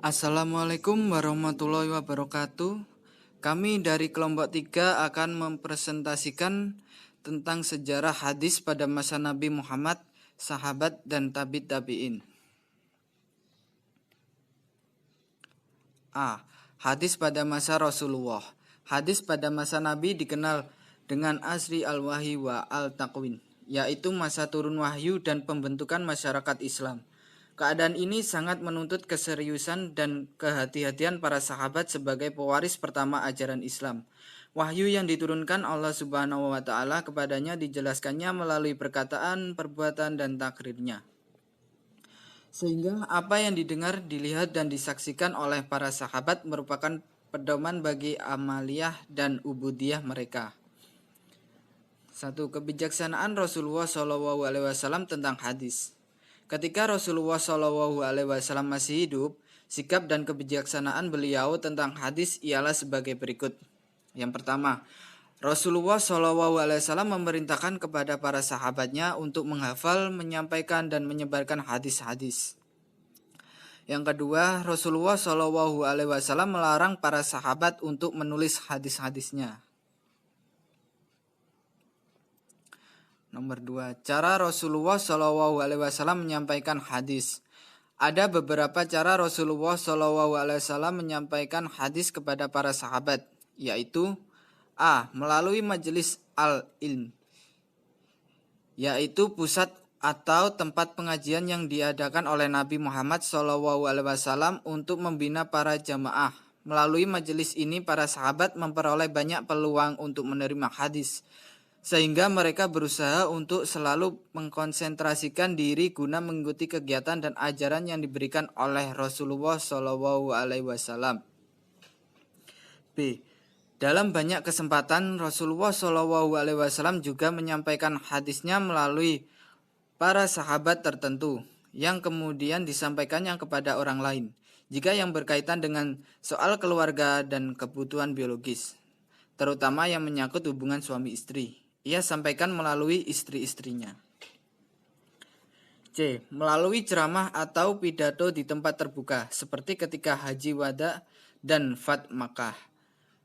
Assalamualaikum warahmatullahi wabarakatuh. Kami dari kelompok 3 akan mempresentasikan tentang sejarah hadis pada masa Nabi Muhammad, sahabat dan tabi'in. A. Hadis pada masa Rasulullah. Hadis pada masa Nabi dikenal dengan asri al-wahyi wa al-taqwin, yaitu masa turun wahyu dan pembentukan masyarakat Islam. Keadaan ini sangat menuntut keseriusan dan kehati-hatian para sahabat sebagai pewaris pertama ajaran Islam. Wahyu yang diturunkan Allah Subhanahu wa taala kepadanya dijelaskannya melalui perkataan, perbuatan dan takrirnya. Sehingga apa yang didengar, dilihat dan disaksikan oleh para sahabat merupakan pedoman bagi amaliyah dan ubudiyah mereka. 1. Kebijaksanaan Rasulullah SAW tentang hadis. Ketika Rasulullah SAW masih hidup, sikap dan kebijaksanaan beliau tentang hadis ialah sebagai berikut. Yang pertama, Rasulullah SAW memerintahkan kepada para sahabatnya untuk menghafal, menyampaikan, dan menyebarkan hadis-hadis. Yang kedua, Rasulullah SAW melarang para sahabat untuk menulis hadis-hadisnya. Nomor 2, cara Rasulullah SAW menyampaikan hadis. Ada beberapa cara Rasulullah SAW menyampaikan hadis kepada para sahabat, yaitu A. Melalui majelis al-ilm, yaitu pusat atau tempat pengajian yang diadakan oleh Nabi Muhammad SAW untuk membina para jamaah. Melalui majelis ini para sahabat memperoleh banyak peluang untuk menerima hadis, sehingga mereka berusaha untuk selalu mengkonsentrasikan diri guna mengikuti kegiatan dan ajaran yang diberikan oleh Rasulullah SAW. B. Dalam banyak kesempatan Rasulullah SAW juga menyampaikan hadisnya melalui para sahabat tertentu yang kemudian disampaikannya kepada orang lain, jika yang berkaitan dengan soal keluarga dan kebutuhan biologis, terutama yang menyangkut hubungan suami istri. Ia sampaikan melalui istri-istrinya. C. Melalui ceramah atau pidato di tempat terbuka, seperti ketika Haji Wada dan Fat Makkah.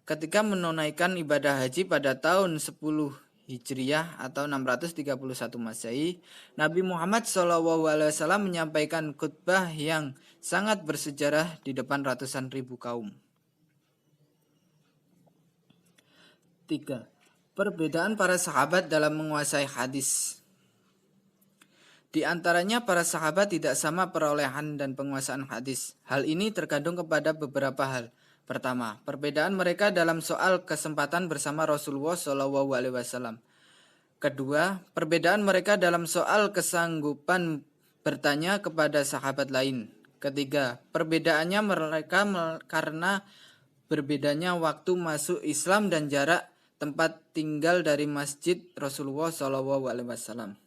Ketika menunaikan ibadah haji pada tahun 10 Hijriah atau 631 Masehi, Nabi Muhammad SAW menyampaikan khutbah yang sangat bersejarah di depan ratusan ribu kaum. 3. Perbedaan para sahabat dalam menguasai hadis. Di antaranya para sahabat tidak sama perolehan dan penguasaan hadis. Hal ini tergantung kepada beberapa hal. Pertama, perbedaan mereka dalam soal kesempatan bersama Rasulullah SAW. Kedua, perbedaan mereka dalam soal kesanggupan bertanya kepada sahabat lain. Ketiga, perbedaannya mereka karena berbedanya waktu masuk Islam dan jarak tempat tinggal dari masjid Rasulullah SAW.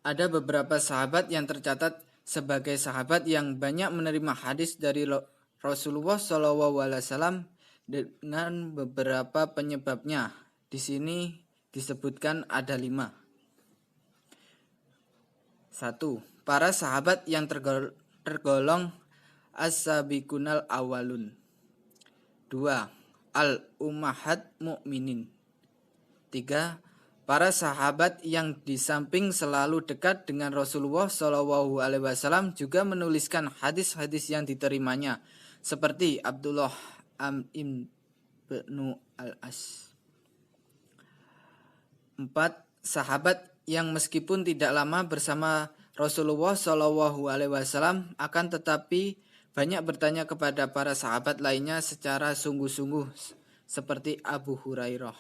Ada beberapa sahabat yang tercatat sebagai sahabat yang banyak menerima hadis dari Rasulullah SAW dengan beberapa penyebabnya. Di sini disebutkan ada 5. 1. Para sahabat yang tergolong as-sabiqunal awalun. 2. Al-ummahat mu'minin. 3. Para sahabat yang di samping selalu dekat dengan Rasulullah SAW juga menuliskan hadis-hadis yang diterimanya, seperti Abdullah ibnu al-As. 4. Sahabat yang meskipun tidak lama bersama Rasulullah SAW akan tetapi banyak bertanya kepada para sahabat lainnya secara sungguh-sungguh, seperti Abu Hurairah.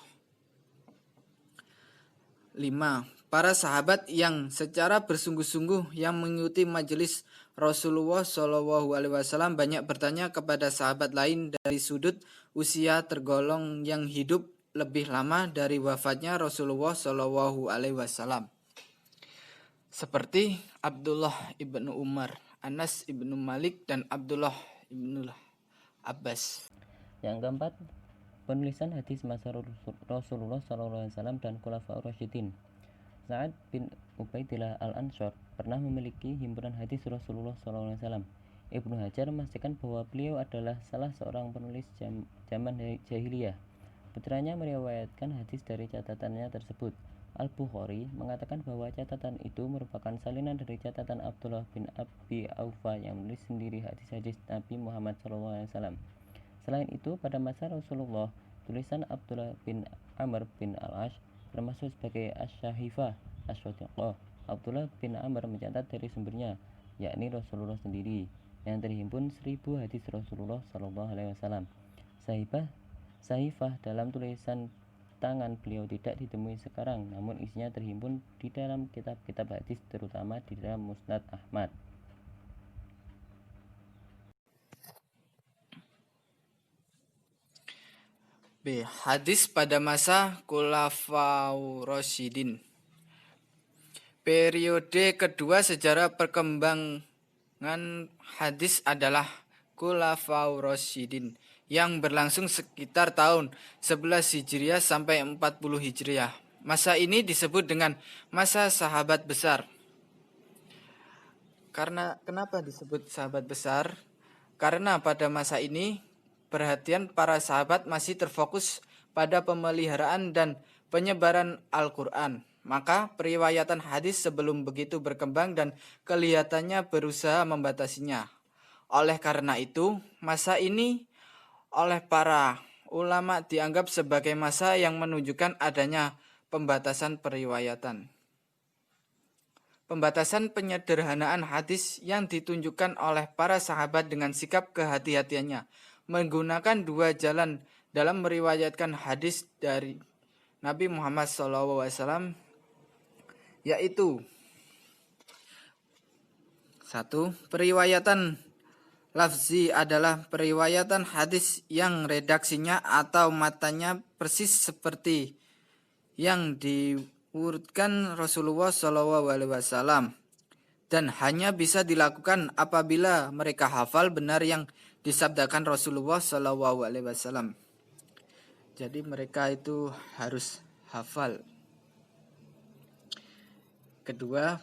5. Para sahabat yang secara bersungguh-sungguh yang mengikuti majelis Rasulullah SAW banyak bertanya kepada sahabat lain dari sudut usia tergolong yang hidup lebih lama dari wafatnya Rasulullah SAW, seperti Abdullah ibnu Umar, Anas ibnu Malik, dan Abdullah ibnu Abbas. Yang keempat, penulisan hadis masa Rasulullah SAW dan Khulafaur Rasyidin. Sa'ad bin Ubaidillah al-Ansor pernah memiliki himpunan hadis Rasulullah SAW. Ibnu Hajar memastikan bahwa beliau adalah salah seorang penulis zaman jahiliyah. Putranya meriwayatkan hadis dari catatannya tersebut. Al-Bukhari mengatakan bahwa catatan itu merupakan salinan dari catatan Abdullah bin Abi Aufa yang menulis sendiri hadis-hadis Nabi Muhammad SAW. Selain itu, pada masa Rasulullah, tulisan Abdullah bin Amr bin Al-Ash termasuk sebagai Asy-Syahifah Asy-Shadiqah. Abdullah bin Amr mencatat dari sumbernya, yakni Rasulullah sendiri, yang terhimpun 1000 hadis Rasulullah SAW. Sahifah dalam tulisan tangan beliau tidak ditemui sekarang, namun isinya terhimpun di dalam kitab-kitab hadis, terutama di dalam Musnad Ahmad. B. Hadis pada masa Khulafaur Rasyidin. Periode kedua sejarah perkembangan hadis adalah Khulafaur Rasyidin yang berlangsung sekitar tahun 11 Hijriah sampai 40 Hijriah. Masa ini disebut dengan masa sahabat besar. Kenapa disebut sahabat besar? Karena pada masa ini perhatian para sahabat masih terfokus pada pemeliharaan dan penyebaran Al-Quran. Maka periwayatan hadis sebelum begitu berkembang dan kelihatannya berusaha membatasinya. Oleh karena itu, masa ini oleh para ulama dianggap sebagai masa yang menunjukkan adanya pembatasan periwayatan. Pembatasan penyederhanaan hadis yang ditunjukkan oleh para sahabat dengan sikap kehati-hatiannya, menggunakan dua jalan dalam meriwayatkan hadis dari Nabi Muhammad SAW, yaitu 1. Periwayatan lafzi adalah periwayatan hadis yang redaksinya atau matanya persis seperti yang diurutkan Rasulullah SAW dan hanya bisa dilakukan apabila mereka hafal benar yang disabdakan Rasulullah SAW. Jadi mereka itu harus hafal. Kedua,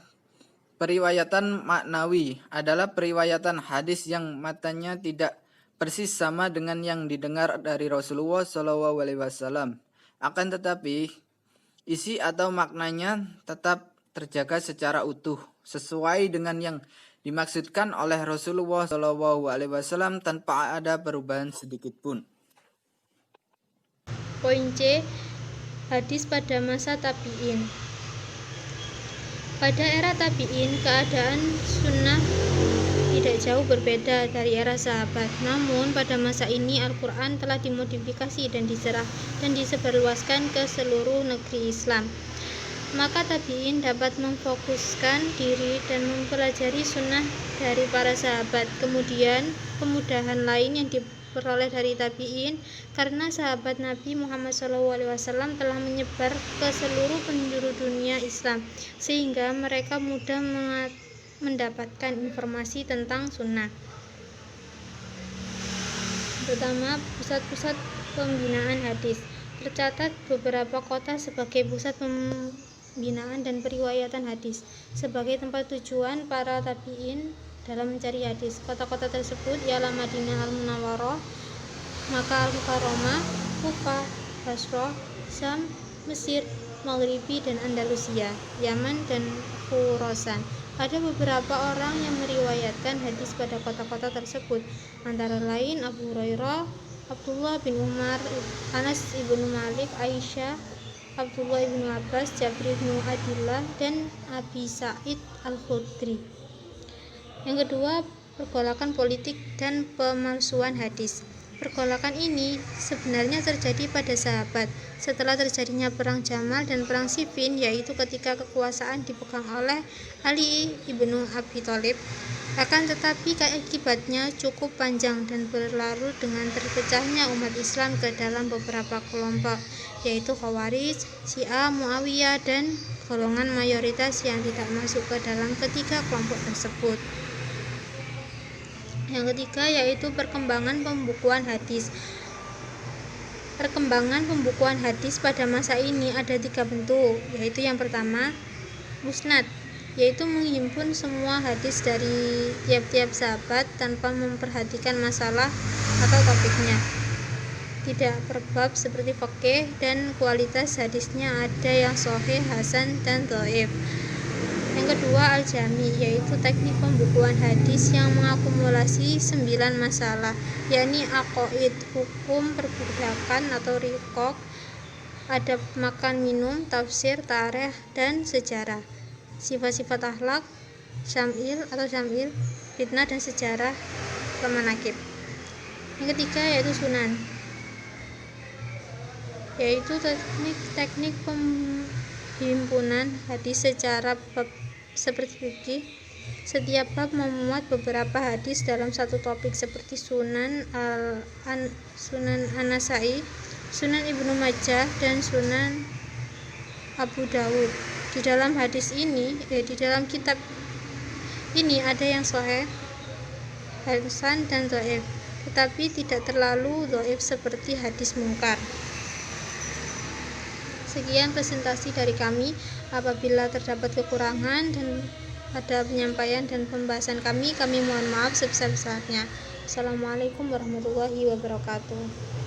periwayatan maknawi adalah periwayatan hadis yang matanya tidak persis sama dengan yang didengar dari Rasulullah SAW. Akan tetapi, isi atau maknanya tetap terjaga secara utuh, sesuai dengan yang dimaksudkan oleh Rasulullah SAW tanpa ada perubahan sedikit pun. Poin C. Hadis pada masa tabi'in. Pada era tabi'in, keadaan sunnah tidak jauh berbeda dari era sahabat. Namun, pada masa ini Al-Quran telah dimodifikasi dan disebarluaskan ke seluruh negeri Islam. Maka tabi'in dapat memfokuskan diri dan mempelajari sunnah dari para sahabat. Kemudian, kemudahan lain yang diperoleh dari tabi'in karena sahabat Nabi Muhammad SAW telah menyebar ke seluruh penjuru dunia Islam, sehingga mereka mudah mendapatkan informasi tentang sunnah. Pertama, pusat-pusat pembinaan hadis. Tercatat beberapa kota sebagai pusat pembinaan dan periwayatan hadis, sebagai tempat tujuan para tabi'in dalam mencari hadis. Kota-kota tersebut ialah Madinah Al-Munawwarah, Makkah Al-Mukarramah, Kufah, Basrah, Syam, Mesir, Maghribi dan Andalusia, Yaman dan Khurasan. Ada beberapa orang yang meriwayatkan hadis pada kota-kota tersebut, antara lain Abu Hurairah, Abdullah bin Umar, Anas ibnu Malik, Aisyah, Abdullah ibnu Abbas, Jabir ibnu Abdillah, dan Abi Sa'id Al-Khudri. Yang kedua, pergolakan politik dan pemalsuan hadis. Pergolakan ini sebenarnya terjadi pada sahabat setelah terjadinya perang Jamal dan perang Siffin, yaitu ketika kekuasaan dipegang oleh Ali ibnu Abi Thalib. Akan tetapi akibatnya cukup panjang dan berlarut dengan terpecahnya umat Islam ke dalam beberapa kelompok, yaitu Khawarij, Syiah, Muawiyah, dan golongan mayoritas yang tidak masuk ke dalam ketiga kelompok tersebut. Yang ketiga yaitu perkembangan pembukuan hadis. Perkembangan pembukuan hadis pada masa ini ada 3 bentuk, yaitu yang pertama, musnad. yaitu menghimpun semua hadis dari tiap-tiap sahabat tanpa memperhatikan masalah atau topiknya. Tidak per bab seperti fikih, dan kualitas hadisnya ada yang sahih, hasan, dan dhaif. Yang kedua, al-jami, yaitu teknik pembukuan hadis yang mengakumulasi 9 masalah, yakni aqaid, hukum perbudakan atau riqaq, adab makan minum, tafsir, tarikh, dan sejarah, sifat-sifat akhlak, syamil, fitnah dan sejarah, manaqib. Yang ketiga yaitu sunan, yaitu teknik penghimpunan hadis secara bab seperti fikih. Setiap bab memuat beberapa hadis dalam satu topik seperti Sunan An-Nasai, Sunan Ibnu Majah, dan Sunan Abu Dawud. Di dalam kitab ini ada yang sahih, hasan, dan dhaif, tetapi tidak terlalu dhaif seperti hadis mungkar. Sekian presentasi dari kami. Apabila terdapat kekurangan dan pada penyampaian dan pembahasan kami mohon maaf sebesar-besarnya. Assalamualaikum warahmatullahi wabarakatuh.